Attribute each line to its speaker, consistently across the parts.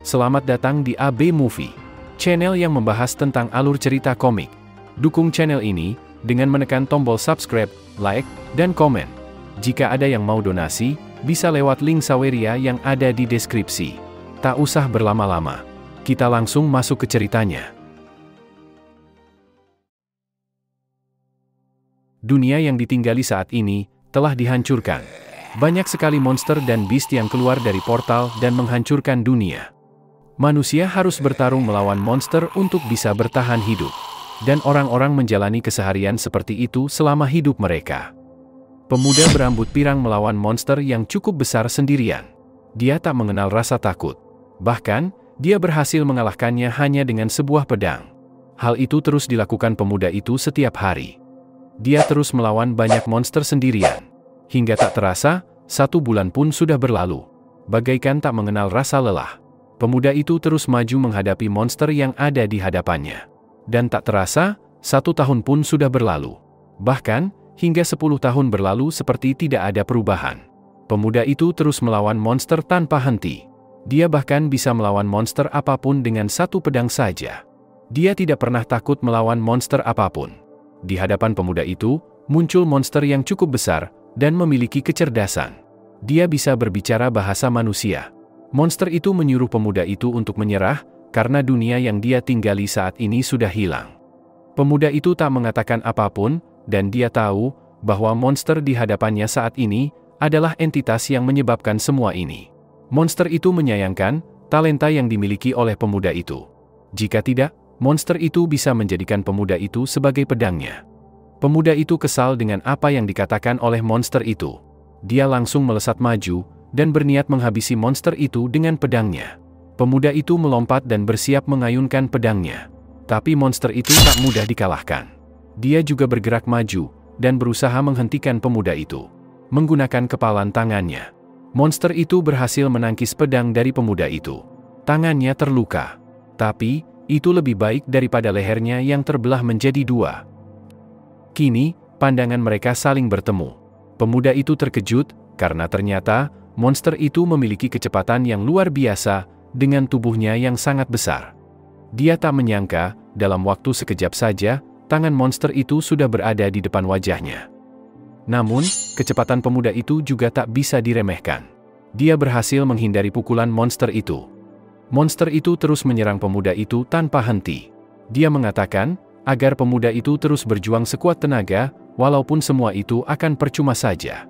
Speaker 1: Selamat datang di AB Movie, channel yang membahas tentang alur cerita komik. Dukung channel ini dengan menekan tombol subscribe, like, dan komen. Jika ada yang mau donasi, bisa lewat link Saweria yang ada di deskripsi. Tak usah berlama-lama, kita langsung masuk ke ceritanya. Dunia yang ditinggali saat ini telah dihancurkan. Banyak sekali monster dan beast yang keluar dari portal dan menghancurkan dunia. Manusia harus bertarung melawan monster untuk bisa bertahan hidup. Dan orang-orang menjalani keseharian seperti itu selama hidup mereka. Pemuda berambut pirang melawan monster yang cukup besar sendirian. Dia tak mengenal rasa takut. Bahkan, dia berhasil mengalahkannya hanya dengan sebuah pedang. Hal itu terus dilakukan pemuda itu setiap hari. Dia terus melawan banyak monster sendirian. Hingga tak terasa, 1 bulan pun sudah berlalu. Bagaikan tak mengenal rasa lelah. Pemuda itu terus maju menghadapi monster yang ada di hadapannya. Dan tak terasa, 1 tahun pun sudah berlalu. Bahkan, hingga 10 tahun berlalu seperti tidak ada perubahan. Pemuda itu terus melawan monster tanpa henti. Dia bahkan bisa melawan monster apapun dengan 1 pedang saja. Dia tidak pernah takut melawan monster apapun. Di hadapan pemuda itu, muncul monster yang cukup besar, dan memiliki kecerdasan. Dia bisa berbicara bahasa manusia. Monster itu menyuruh pemuda itu untuk menyerah, karena dunia yang dia tinggali saat ini sudah hilang. Pemuda itu tak mengatakan apapun, dan dia tahu bahwa monster di hadapannya saat ini adalah entitas yang menyebabkan semua ini. Monster itu menyayangkan talenta yang dimiliki oleh pemuda itu. Jika tidak, monster itu bisa menjadikan pemuda itu sebagai pedangnya. Pemuda itu kesal dengan apa yang dikatakan oleh monster itu. Dia langsung melesat maju, dan berniat menghabisi monster itu dengan pedangnya. Pemuda itu melompat dan bersiap mengayunkan pedangnya. Tapi monster itu tak mudah dikalahkan. Dia juga bergerak maju, dan berusaha menghentikan pemuda itu. Menggunakan kepalan tangannya. Monster itu berhasil menangkis pedang dari pemuda itu. Tangannya terluka. Tapi, itu lebih baik daripada lehernya yang terbelah menjadi 2. Kini, pandangan mereka saling bertemu. Pemuda itu terkejut, karena ternyata, monster itu memiliki kecepatan yang luar biasa, dengan tubuhnya yang sangat besar. Dia tak menyangka, dalam waktu sekejap saja, tangan monster itu sudah berada di depan wajahnya. Namun, kecepatan pemuda itu juga tak bisa diremehkan. Dia berhasil menghindari pukulan monster itu. Monster itu terus menyerang pemuda itu tanpa henti. Dia mengatakan, agar pemuda itu terus berjuang sekuat tenaga, walaupun semua itu akan percuma saja.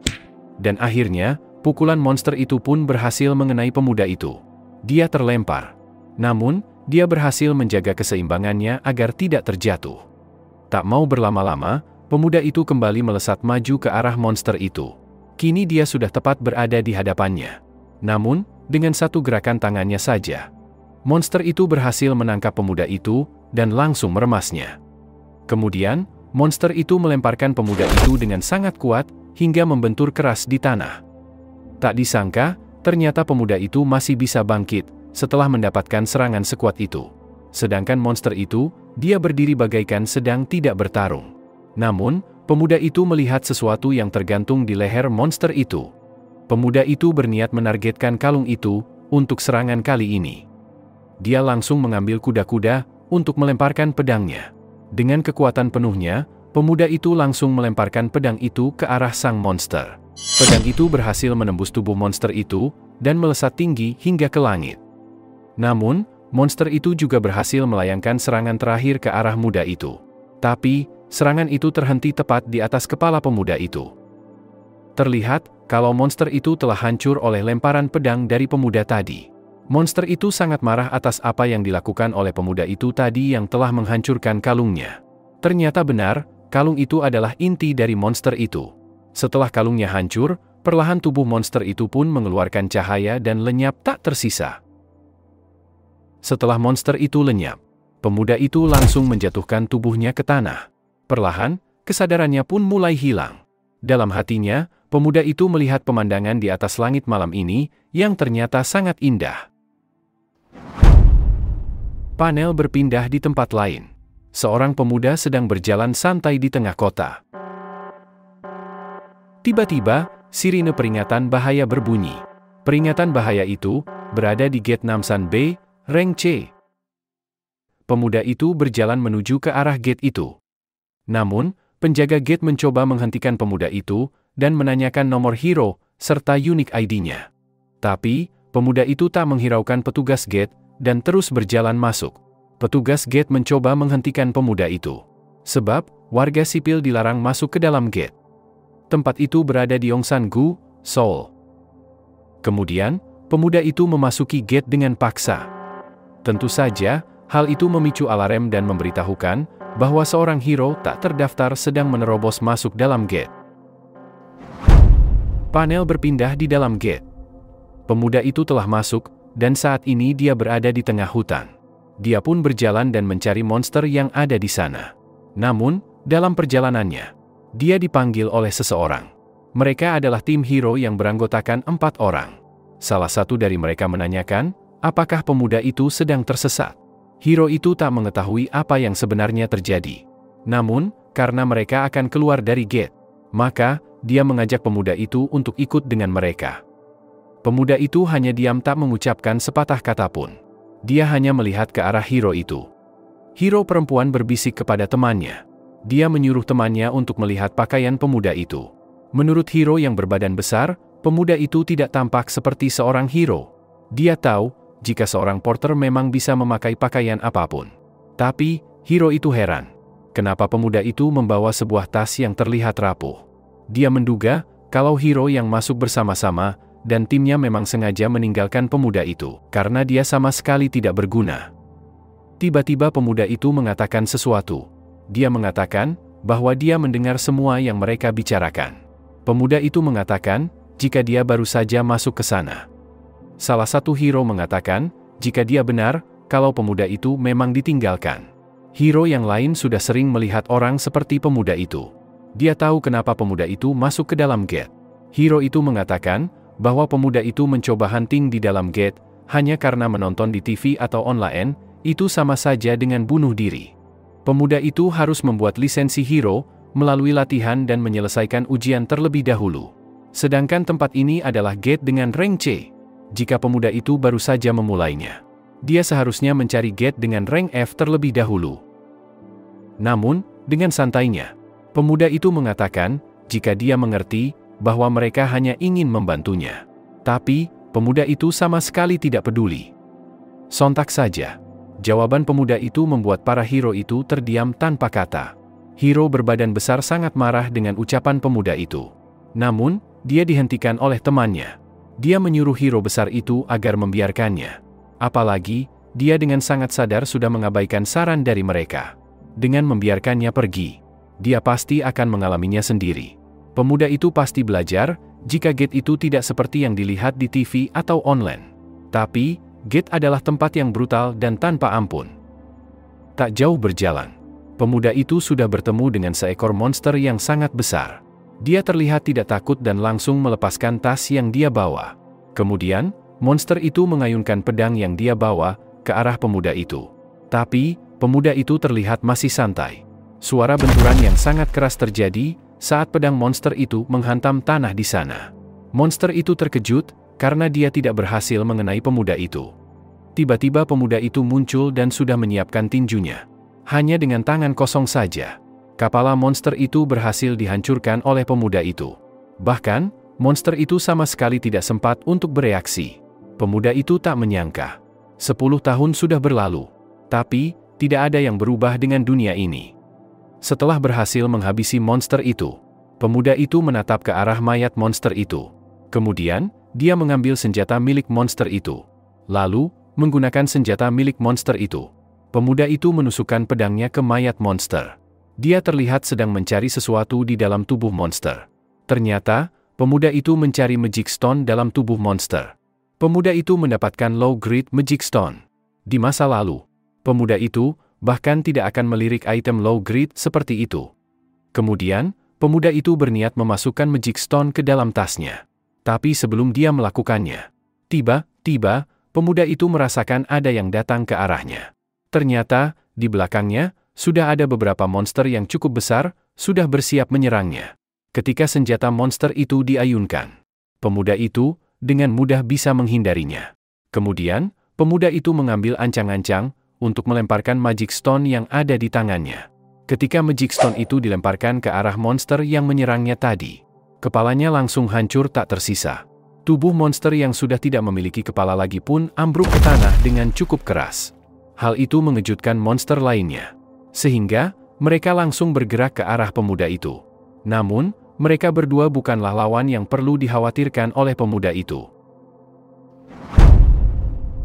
Speaker 1: Dan akhirnya, pukulan monster itu pun berhasil mengenai pemuda itu. Dia terlempar. Namun, dia berhasil menjaga keseimbangannya agar tidak terjatuh. Tak mau berlama-lama, pemuda itu kembali melesat maju ke arah monster itu. Kini dia sudah tepat berada di hadapannya. Namun, dengan 1 gerakan tangannya saja, monster itu berhasil menangkap pemuda itu, dan langsung meremasnya. Kemudian, monster itu melemparkan pemuda itu dengan sangat kuat, hingga membentur keras di tanah. Tak disangka, ternyata pemuda itu masih bisa bangkit, setelah mendapatkan serangan sekuat itu. Sedangkan monster itu, dia berdiri bagaikan sedang tidak bertarung. Namun, pemuda itu melihat sesuatu yang tergantung di leher monster itu. Pemuda itu berniat menargetkan kalung itu, untuk serangan kali ini. Dia langsung mengambil kuda-kuda, untuk melemparkan pedangnya. Dengan kekuatan penuhnya, pemuda itu langsung melemparkan pedang itu ke arah sang monster. Pedang itu berhasil menembus tubuh monster itu, dan melesat tinggi hingga ke langit. Namun, monster itu juga berhasil melayangkan serangan terakhir ke arah muda itu. Tapi, serangan itu terhenti tepat di atas kepala pemuda itu. Terlihat, kalau monster itu telah hancur oleh lemparan pedang dari pemuda tadi. Monster itu sangat marah atas apa yang dilakukan oleh pemuda itu tadi yang telah menghancurkan kalungnya. Ternyata benar, kalung itu adalah inti dari monster itu. Setelah kalungnya hancur, perlahan tubuh monster itu pun mengeluarkan cahaya dan lenyap tak tersisa. Setelah monster itu lenyap, pemuda itu langsung menjatuhkan tubuhnya ke tanah. Perlahan, kesadarannya pun mulai hilang. Dalam hatinya, pemuda itu melihat pemandangan di atas langit malam ini, yang ternyata sangat indah. Panel berpindah di tempat lain. Seorang pemuda sedang berjalan santai di tengah kota. Tiba-tiba, sirine peringatan bahaya berbunyi. Peringatan bahaya itu berada di gate Namsan Bay, Rank C. Pemuda itu berjalan menuju ke arah gate itu. Namun, penjaga gate mencoba menghentikan pemuda itu dan menanyakan nomor hero serta unique ID-nya. Tapi, pemuda itu tak menghiraukan petugas gate dan terus berjalan masuk. Petugas gate mencoba menghentikan pemuda itu. Sebab, warga sipil dilarang masuk ke dalam gate. Tempat itu berada di Yongsan-gu, Seoul. Kemudian, pemuda itu memasuki gate dengan paksa. Tentu saja, hal itu memicu alarm dan memberitahukan bahwa seorang hero tak terdaftar sedang menerobos masuk dalam gate. Panel berpindah di dalam gate. Pemuda itu telah masuk, dan saat ini dia berada di tengah hutan. Dia pun berjalan dan mencari monster yang ada di sana. Namun, dalam perjalanannya, dia dipanggil oleh seseorang. Mereka adalah tim hero yang beranggotakan 4 orang. Salah satu dari mereka menanyakan, apakah pemuda itu sedang tersesat. Hero itu tak mengetahui apa yang sebenarnya terjadi. Namun, karena mereka akan keluar dari gate, maka dia mengajak pemuda itu untuk ikut dengan mereka. Pemuda itu hanya diam tak mengucapkan sepatah kata pun. Dia hanya melihat ke arah hero itu. Hero perempuan berbisik kepada temannya. Dia menyuruh temannya untuk melihat pakaian pemuda itu. Menurut hero yang berbadan besar, pemuda itu tidak tampak seperti seorang hero. Dia tahu, jika seorang porter memang bisa memakai pakaian apapun. Tapi, hero itu heran. Kenapa pemuda itu membawa sebuah tas yang terlihat rapuh? Dia menduga, kalau hero yang masuk bersama-sama, dan timnya memang sengaja meninggalkan pemuda itu, karena dia sama sekali tidak berguna. Tiba-tiba pemuda itu mengatakan sesuatu. Dia mengatakan, bahwa dia mendengar semua yang mereka bicarakan. Pemuda itu mengatakan, jika dia baru saja masuk ke sana. Salah satu hero mengatakan, jika dia benar, kalau pemuda itu memang ditinggalkan. Hero yang lain sudah sering melihat orang seperti pemuda itu. Dia tahu kenapa pemuda itu masuk ke dalam gate. Hero itu mengatakan, bahwa pemuda itu mencoba hunting di dalam gate, hanya karena menonton di TV atau online, itu sama saja dengan bunuh diri. Pemuda itu harus membuat lisensi hero, melalui latihan dan menyelesaikan ujian terlebih dahulu. Sedangkan tempat ini adalah gate dengan rank C. Jika pemuda itu baru saja memulainya, dia seharusnya mencari gate dengan rank F terlebih dahulu. Namun, dengan santainya, pemuda itu mengatakan, jika dia mengerti, bahwa mereka hanya ingin membantunya. Tapi, pemuda itu sama sekali tidak peduli. Sontak saja, jawaban pemuda itu membuat para hero itu terdiam tanpa kata. Hero berbadan besar sangat marah dengan ucapan pemuda itu. Namun, dia dihentikan oleh temannya. Dia menyuruh hero besar itu agar membiarkannya. Apalagi, dia dengan sangat sadar sudah mengabaikan saran dari mereka. Dengan membiarkannya pergi, dia pasti akan mengalaminya sendiri. Pemuda itu pasti belajar, jika gate itu tidak seperti yang dilihat di TV atau online. Tapi, gate adalah tempat yang brutal dan tanpa ampun. Tak jauh berjalan, pemuda itu sudah bertemu dengan seekor monster yang sangat besar. Dia terlihat tidak takut dan langsung melepaskan tas yang dia bawa. Kemudian, monster itu mengayunkan pedang yang dia bawa ke arah pemuda itu. Tapi, pemuda itu terlihat masih santai. Suara benturan yang sangat keras terjadi saat pedang monster itu menghantam tanah di sana. Monster itu terkejut karena dia tidak berhasil mengenai pemuda itu. Tiba-tiba pemuda itu muncul dan sudah menyiapkan tinjunya. Hanya dengan tangan kosong saja, kepala monster itu berhasil dihancurkan oleh pemuda itu. Bahkan, monster itu sama sekali tidak sempat untuk bereaksi. Pemuda itu tak menyangka. 10 tahun sudah berlalu. Tapi, tidak ada yang berubah dengan dunia ini. Setelah berhasil menghabisi monster itu, pemuda itu menatap ke arah mayat monster itu. Kemudian, dia mengambil senjata milik monster itu. Lalu, menggunakan senjata milik monster itu, pemuda itu menusukkan pedangnya ke mayat monster. Dia terlihat sedang mencari sesuatu di dalam tubuh monster. Ternyata, pemuda itu mencari Magic Stone dalam tubuh monster. Pemuda itu mendapatkan Low Grade Magic Stone. Di masa lalu, pemuda itu bahkan tidak akan melirik item low grade seperti itu. Kemudian, pemuda itu berniat memasukkan Magic Stone ke dalam tasnya. Tapi sebelum dia melakukannya, tiba-tiba, pemuda itu merasakan ada yang datang ke arahnya. Ternyata, di belakangnya, sudah ada beberapa monster yang cukup besar, sudah bersiap menyerangnya. Ketika senjata monster itu diayunkan, pemuda itu dengan mudah bisa menghindarinya. Kemudian, pemuda itu mengambil ancang-ancang untuk melemparkan Magic Stone yang ada di tangannya. Ketika Magic Stone itu dilemparkan ke arah monster yang menyerangnya tadi, kepalanya langsung hancur tak tersisa. Tubuh monster yang sudah tidak memiliki kepala lagi pun ambruk ke tanah dengan cukup keras. Hal itu mengejutkan monster lainnya, sehingga mereka langsung bergerak ke arah pemuda itu. Namun, mereka berdua bukanlah lawan yang perlu dikhawatirkan oleh pemuda itu.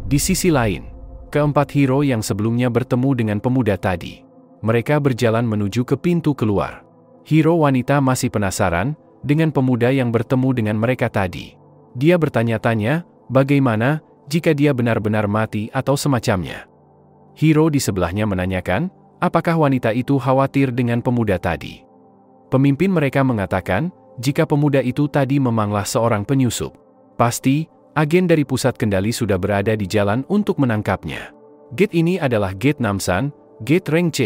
Speaker 1: Di sisi lain, keempat hero yang sebelumnya bertemu dengan pemuda tadi, mereka berjalan menuju ke pintu keluar. Hero wanita masih penasaran dengan pemuda yang bertemu dengan mereka tadi. Dia bertanya-tanya, bagaimana jika dia benar-benar mati atau semacamnya. Hero di sebelahnya menanyakan, apakah wanita itu khawatir dengan pemuda tadi. Pemimpin mereka mengatakan, jika pemuda itu tadi memanglah seorang penyusup, pasti agen dari pusat kendali sudah berada di jalan untuk menangkapnya. Gate ini adalah Gate Namsan, Gate Rank C.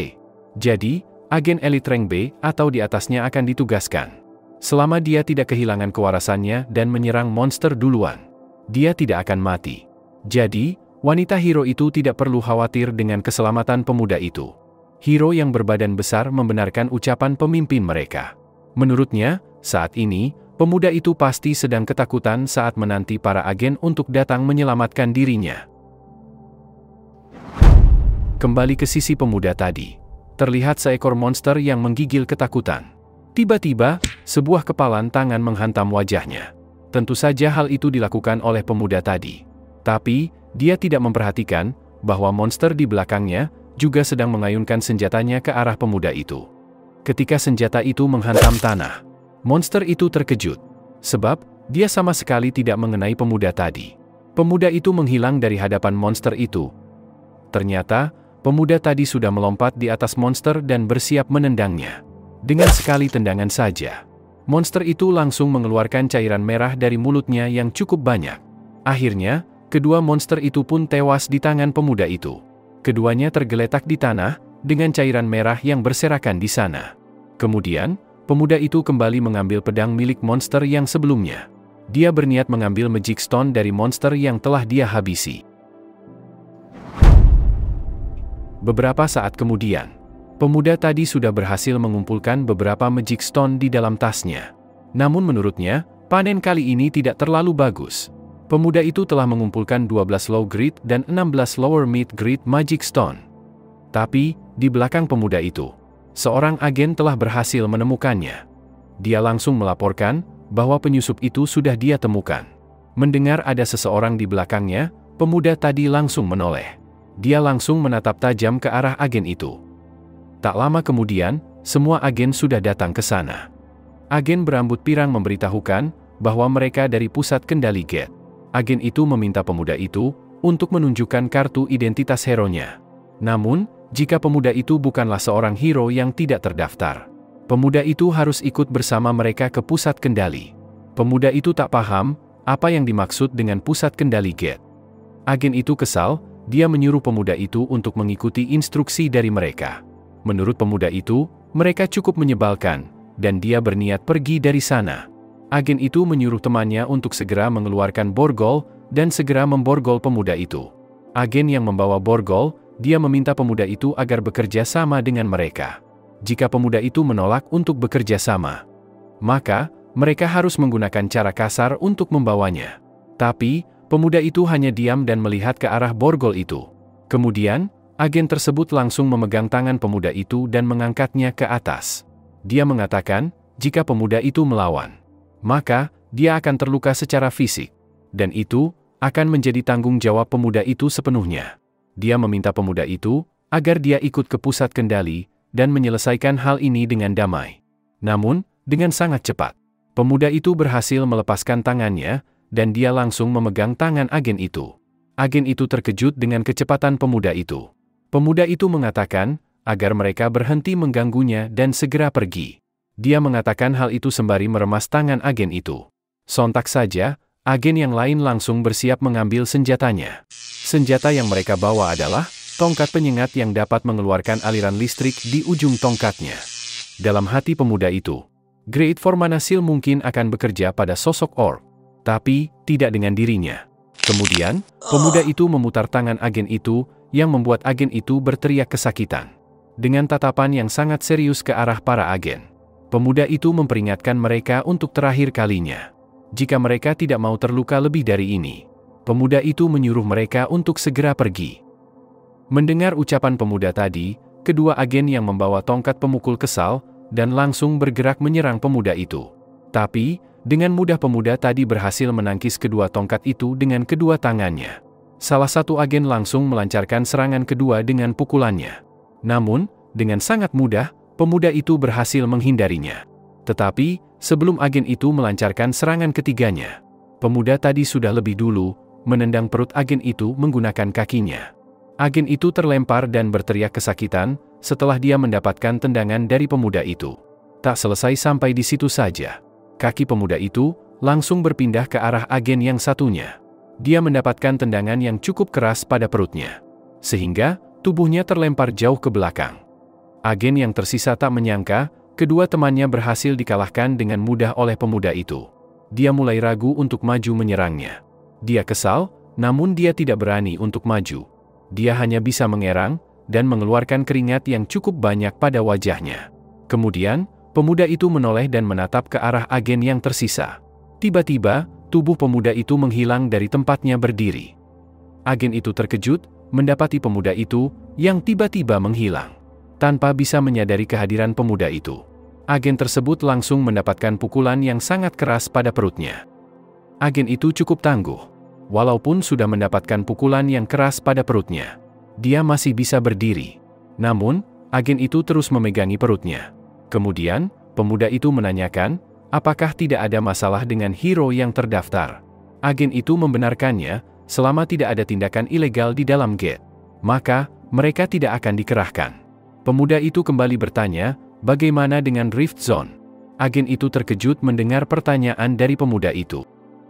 Speaker 1: Jadi, agen elit rank B atau di atasnya akan ditugaskan. Selama dia tidak kehilangan kewarasannya dan menyerang monster duluan, dia tidak akan mati. Jadi, wanita hero itu tidak perlu khawatir dengan keselamatan pemuda itu. Hero yang berbadan besar membenarkan ucapan pemimpin mereka. Menurutnya, saat ini, pemuda itu pasti sedang ketakutan saat menanti para agen untuk datang menyelamatkan dirinya. Kembali ke sisi pemuda tadi, terlihat seekor monster yang menggigil ketakutan. Tiba-tiba, sebuah kepalan tangan menghantam wajahnya. Tentu saja hal itu dilakukan oleh pemuda tadi. Tapi, dia tidak memperhatikan bahwa monster di belakangnya juga sedang mengayunkan senjatanya ke arah pemuda itu. Ketika senjata itu menghantam tanah, monster itu terkejut, sebab dia sama sekali tidak mengenai pemuda tadi. Pemuda itu menghilang dari hadapan monster itu. Ternyata, pemuda tadi sudah melompat di atas monster dan bersiap menendangnya. Dengan sekali tendangan saja, monster itu langsung mengeluarkan cairan merah dari mulutnya yang cukup banyak. Akhirnya, kedua monster itu pun tewas di tangan pemuda itu. Keduanya tergeletak di tanah, dengan cairan merah yang berserakan di sana. Kemudian, pemuda itu kembali mengambil pedang milik monster yang sebelumnya. Dia berniat mengambil Magic Stone dari monster yang telah dia habisi. Beberapa saat kemudian, pemuda tadi sudah berhasil mengumpulkan beberapa Magic Stone di dalam tasnya. Namun menurutnya, panen kali ini tidak terlalu bagus. Pemuda itu telah mengumpulkan 12 low grade dan 16 lower mid grade Magic Stone. Tapi, di belakang pemuda itu, seorang agen telah berhasil menemukannya. Dia langsung melaporkan bahwa penyusup itu sudah dia temukan. Mendengar ada seseorang di belakangnya, pemuda tadi langsung menoleh. Dia langsung menatap tajam ke arah agen itu. Tak lama kemudian, semua agen sudah datang ke sana. Agen berambut pirang memberitahukan bahwa mereka dari pusat kendali Gate. Agen itu meminta pemuda itu untuk menunjukkan kartu identitas hero-nya. Namun, jika pemuda itu bukanlah seorang hero yang tidak terdaftar, pemuda itu harus ikut bersama mereka ke pusat kendali. Pemuda itu tak paham apa yang dimaksud dengan pusat kendali Gate. Agen itu kesal, dia menyuruh pemuda itu untuk mengikuti instruksi dari mereka. Menurut pemuda itu, mereka cukup menyebalkan, dan dia berniat pergi dari sana. Agen itu menyuruh temannya untuk segera mengeluarkan borgol, dan segera memborgol pemuda itu. Agen yang membawa borgol, dia meminta pemuda itu agar bekerja sama dengan mereka. Jika pemuda itu menolak untuk bekerja sama, maka mereka harus menggunakan cara kasar untuk membawanya. Tapi, pemuda itu hanya diam dan melihat ke arah borgol itu. Kemudian, agen tersebut langsung memegang tangan pemuda itu dan mengangkatnya ke atas. Dia mengatakan, jika pemuda itu melawan, maka dia akan terluka secara fisik. Dan itu akan menjadi tanggung jawab pemuda itu sepenuhnya. Dia meminta pemuda itu agar dia ikut ke pusat kendali dan menyelesaikan hal ini dengan damai. Namun, dengan sangat cepat, pemuda itu berhasil melepaskan tangannya, dan dia langsung memegang tangan agen itu. Agen itu terkejut dengan kecepatan pemuda itu. Pemuda itu mengatakan agar mereka berhenti mengganggunya dan segera pergi. Dia mengatakan hal itu sembari meremas tangan agen itu. Sontak saja, agen yang lain langsung bersiap mengambil senjatanya. Senjata yang mereka bawa adalah tongkat penyengat yang dapat mengeluarkan aliran listrik di ujung tongkatnya. Dalam hati pemuda itu, Great Formanasil mungkin akan bekerja pada sosok orc, tapi tidak dengan dirinya. Kemudian, pemuda itu memutar tangan agen itu, yang membuat agen itu berteriak kesakitan. Dengan tatapan yang sangat serius ke arah para agen, pemuda itu memperingatkan mereka untuk terakhir kalinya. Jika mereka tidak mau terluka lebih dari ini, pemuda itu menyuruh mereka untuk segera pergi. Mendengar ucapan pemuda tadi, kedua agen yang membawa tongkat pemukul kesal, dan langsung bergerak menyerang pemuda itu. Tapi, dengan mudah pemuda tadi berhasil menangkis kedua tongkat itu dengan kedua tangannya. Salah satu agen langsung melancarkan serangan kedua dengan pukulannya. Namun, dengan sangat mudah, pemuda itu berhasil menghindarinya. Tetapi, sebelum agen itu melancarkan serangan ketiganya, pemuda tadi sudah lebih dulu menendang perut agen itu menggunakan kakinya. Agen itu terlempar dan berteriak kesakitan setelah dia mendapatkan tendangan dari pemuda itu. Tak selesai sampai di situ saja. Kaki pemuda itu langsung berpindah ke arah agen yang satunya. Dia mendapatkan tendangan yang cukup keras pada perutnya, sehingga tubuhnya terlempar jauh ke belakang. Agen yang tersisa tak menyangka, kedua temannya berhasil dikalahkan dengan mudah oleh pemuda itu. Dia mulai ragu untuk maju menyerangnya. Dia kesal, namun dia tidak berani untuk maju. Dia hanya bisa mengerang, dan mengeluarkan keringat yang cukup banyak pada wajahnya. Kemudian, pemuda itu menoleh dan menatap ke arah agen yang tersisa. Tiba-tiba, tubuh pemuda itu menghilang dari tempatnya berdiri. Agen itu terkejut, mendapati pemuda itu, yang tiba-tiba menghilang. Tanpa bisa menyadari kehadiran pemuda itu, agen tersebut langsung mendapatkan pukulan yang sangat keras pada perutnya. Agen itu cukup tangguh. Walaupun sudah mendapatkan pukulan yang keras pada perutnya, dia masih bisa berdiri. Namun, agen itu terus memegangi perutnya. Kemudian, pemuda itu menanyakan, apakah tidak ada masalah dengan hero yang terdaftar. Agen itu membenarkannya, selama tidak ada tindakan ilegal di dalam gate, maka mereka tidak akan dikerahkan. Pemuda itu kembali bertanya, bagaimana dengan Rift Zone? Agen itu terkejut mendengar pertanyaan dari pemuda itu.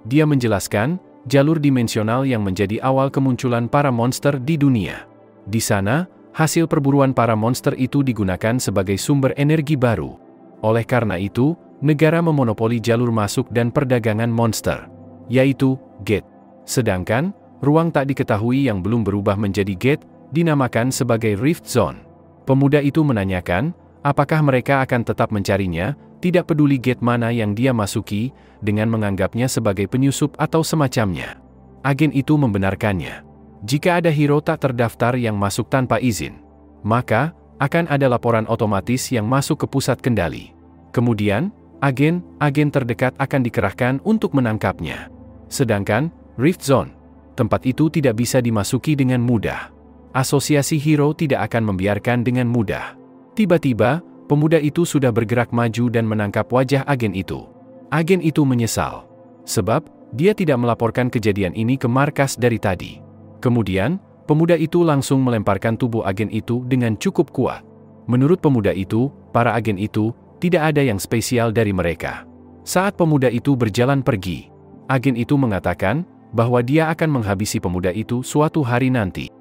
Speaker 1: Dia menjelaskan, jalur dimensional yang menjadi awal kemunculan para monster di dunia. Di sana, hasil perburuan para monster itu digunakan sebagai sumber energi baru. Oleh karena itu, negara memonopoli jalur masuk dan perdagangan monster, yaitu gate. Sedangkan, ruang tak diketahui yang belum berubah menjadi gate, dinamakan sebagai Rift Zone. Pemuda itu menanyakan, apakah mereka akan tetap mencarinya, tidak peduli gate mana yang dia masuki, dengan menganggapnya sebagai penyusup atau semacamnya. Agen itu membenarkannya. Jika ada hero tak terdaftar yang masuk tanpa izin, maka akan ada laporan otomatis yang masuk ke pusat kendali. Kemudian, agen terdekat akan dikerahkan untuk menangkapnya. Sedangkan, Rift Zone, tempat itu tidak bisa dimasuki dengan mudah. Asosiasi hero tidak akan membiarkan dengan mudah. Tiba-tiba, pemuda itu sudah bergerak maju dan menangkap wajah agen itu. Agen itu menyesal, sebab dia tidak melaporkan kejadian ini ke markas dari tadi. Kemudian, pemuda itu langsung melemparkan tubuh agen itu dengan cukup kuat. Menurut pemuda itu, para agen itu, tidak ada yang spesial dari mereka. Saat pemuda itu berjalan pergi, agen itu mengatakan, bahwa dia akan menghabisi pemuda itu suatu hari nanti.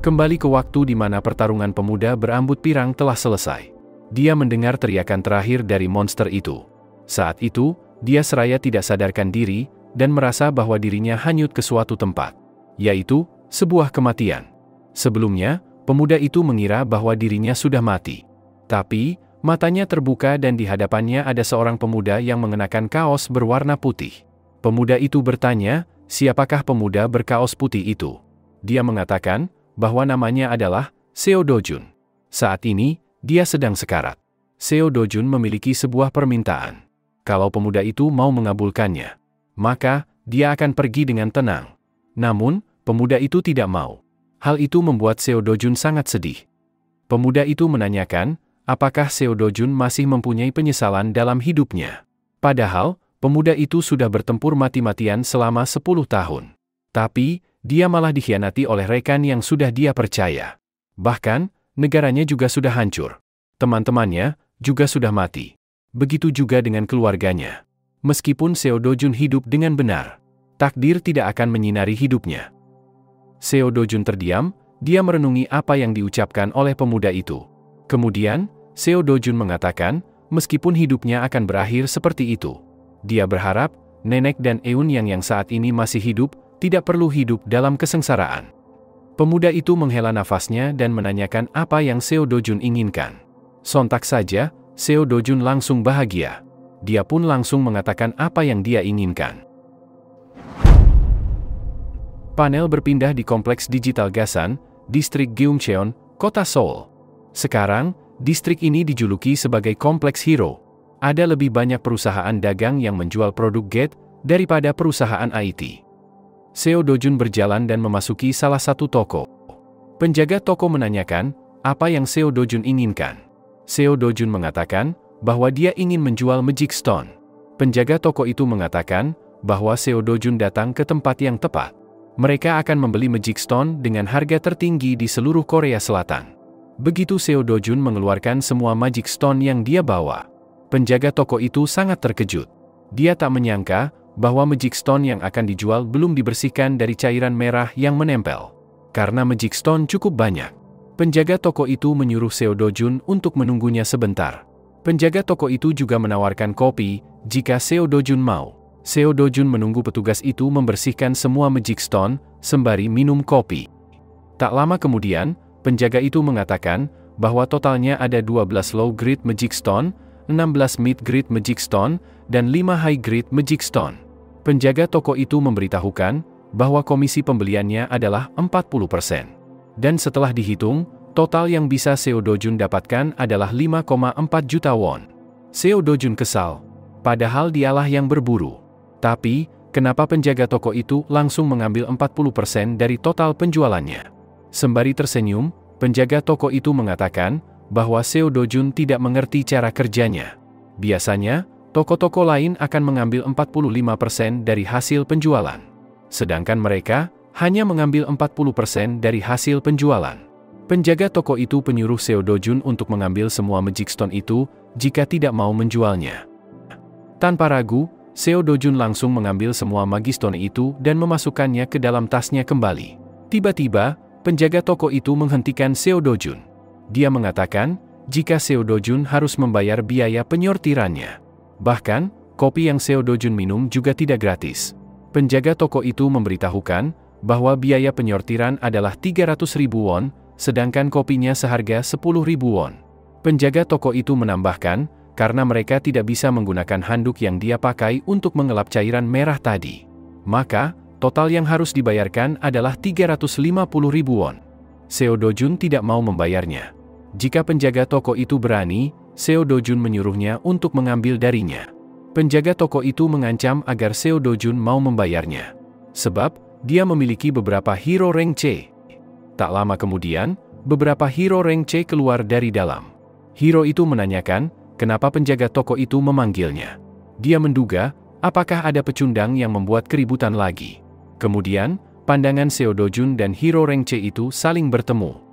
Speaker 1: Kembali ke waktu di mana pertarungan pemuda berambut pirang telah selesai. Dia mendengar teriakan terakhir dari monster itu. Saat itu, dia seraya tidak sadarkan diri, dan merasa bahwa dirinya hanyut ke suatu tempat, yaitu sebuah kematian. Sebelumnya, pemuda itu mengira bahwa dirinya sudah mati. Tapi, matanya terbuka dan di hadapannya ada seorang pemuda yang mengenakan kaos berwarna putih. Pemuda itu bertanya, siapakah pemuda berkaos putih itu? Dia mengatakan, bahwa namanya adalah Seo Dojun. Saat ini, dia sedang sekarat. Seo Dojun memiliki sebuah permintaan. Kalau pemuda itu mau mengabulkannya, maka dia akan pergi dengan tenang. Namun, pemuda itu tidak mau. Hal itu membuat Seo Dojun sangat sedih. Pemuda itu menanyakan, apakah Seo Dojun masih mempunyai penyesalan dalam hidupnya. Padahal, pemuda itu sudah bertempur mati-matian selama 10 tahun. Tapi, dia malah dikhianati oleh rekan yang sudah dia percaya. Bahkan, negaranya juga sudah hancur. Teman-temannya juga sudah mati. Begitu juga dengan keluarganya. Meskipun Seo Dojun hidup dengan benar, takdir tidak akan menyinari hidupnya. Seo Dojun terdiam, dia merenungi apa yang diucapkan oleh pemuda itu. Kemudian, Seo Dojun mengatakan, meskipun hidupnya akan berakhir seperti itu, dia berharap Nenek dan Eun yang saat ini masih hidup, tidak perlu hidup dalam kesengsaraan. Pemuda itu menghela nafasnya dan menanyakan apa yang Seo Dojun inginkan. Sontak saja, Seo Dojun langsung bahagia. Dia pun langsung mengatakan apa yang dia inginkan. Panel berpindah di Kompleks Digital Gasan, Distrik Gyeongcheon, Kota Seoul. Sekarang, distrik ini dijuluki sebagai Kompleks Hero. Ada lebih banyak perusahaan dagang yang menjual produk Gate daripada perusahaan IT. Seo Dojun berjalan dan memasuki salah satu toko. Penjaga toko menanyakan, apa yang Seo Dojun inginkan. Seo Dojun mengatakan bahwa dia ingin menjual Magic Stone. Penjaga toko itu mengatakan bahwa Seo Dojun datang ke tempat yang tepat. Mereka akan membeli Magic Stone dengan harga tertinggi di seluruh Korea Selatan. Begitu Seo Dojun mengeluarkan semua Magic Stone yang dia bawa, penjaga toko itu sangat terkejut. Dia tak menyangka bahwa Magic Stone yang akan dijual belum dibersihkan dari cairan merah yang menempel. Karena Magic Stone cukup banyak, penjaga toko itu menyuruh Seo Dojun untuk menunggunya sebentar. Penjaga toko itu juga menawarkan kopi jika Seo Dojun mau. Seo Dojun menunggu petugas itu membersihkan semua Magic Stone sembari minum kopi. Tak lama kemudian, penjaga itu mengatakan bahwa totalnya ada 12 low-grade Magic Stone, 16 mid-grade Magic Stone, dan 5 high-grade Magic Stone. Penjaga toko itu memberitahukan bahwa komisi pembeliannya adalah 40%. Dan setelah dihitung, total yang bisa Seo Dojun dapatkan adalah 5,4 juta won. Seo Dojun kesal, padahal dialah yang berburu. Tapi, kenapa penjaga toko itu langsung mengambil 40% dari total penjualannya? Sembari tersenyum, penjaga toko itu mengatakan bahwa Seo Dojun tidak mengerti cara kerjanya. Biasanya, toko-toko lain akan mengambil 45% dari hasil penjualan. Sedangkan mereka hanya mengambil 40% dari hasil penjualan. Penjaga toko itu menyuruh Seo Dojun untuk mengambil semua Magic Stone itu jika tidak mau menjualnya. Tanpa ragu, Seo Dojun langsung mengambil semua Magic Stone itu dan memasukkannya ke dalam tasnya kembali. Tiba-tiba, penjaga toko itu menghentikan Seo Dojun. Dia mengatakan, jika Seo Dojun harus membayar biaya penyortirannya. Bahkan, kopi yang Seo Dojun minum juga tidak gratis. Penjaga toko itu memberitahukan bahwa biaya penyortiran adalah 300.000 won, sedangkan kopinya seharga 10.000 won. Penjaga toko itu menambahkan, karena mereka tidak bisa menggunakan handuk yang dia pakai untuk mengelap cairan merah tadi. Maka, total yang harus dibayarkan adalah 350.000 won. Seo Dojun tidak mau membayarnya. Jika penjaga toko itu berani, Seo Dojun menyuruhnya untuk mengambil darinya. Penjaga toko itu mengancam agar Seo Dojun mau membayarnya. Sebab, dia memiliki beberapa hero rank C. Tak lama kemudian, beberapa hero rank C keluar dari dalam. Hero itu menanyakan, kenapa penjaga toko itu memanggilnya. Dia menduga, apakah ada pecundang yang membuat keributan lagi. Kemudian, pandangan Seo Dojun dan hero rank C itu saling bertemu.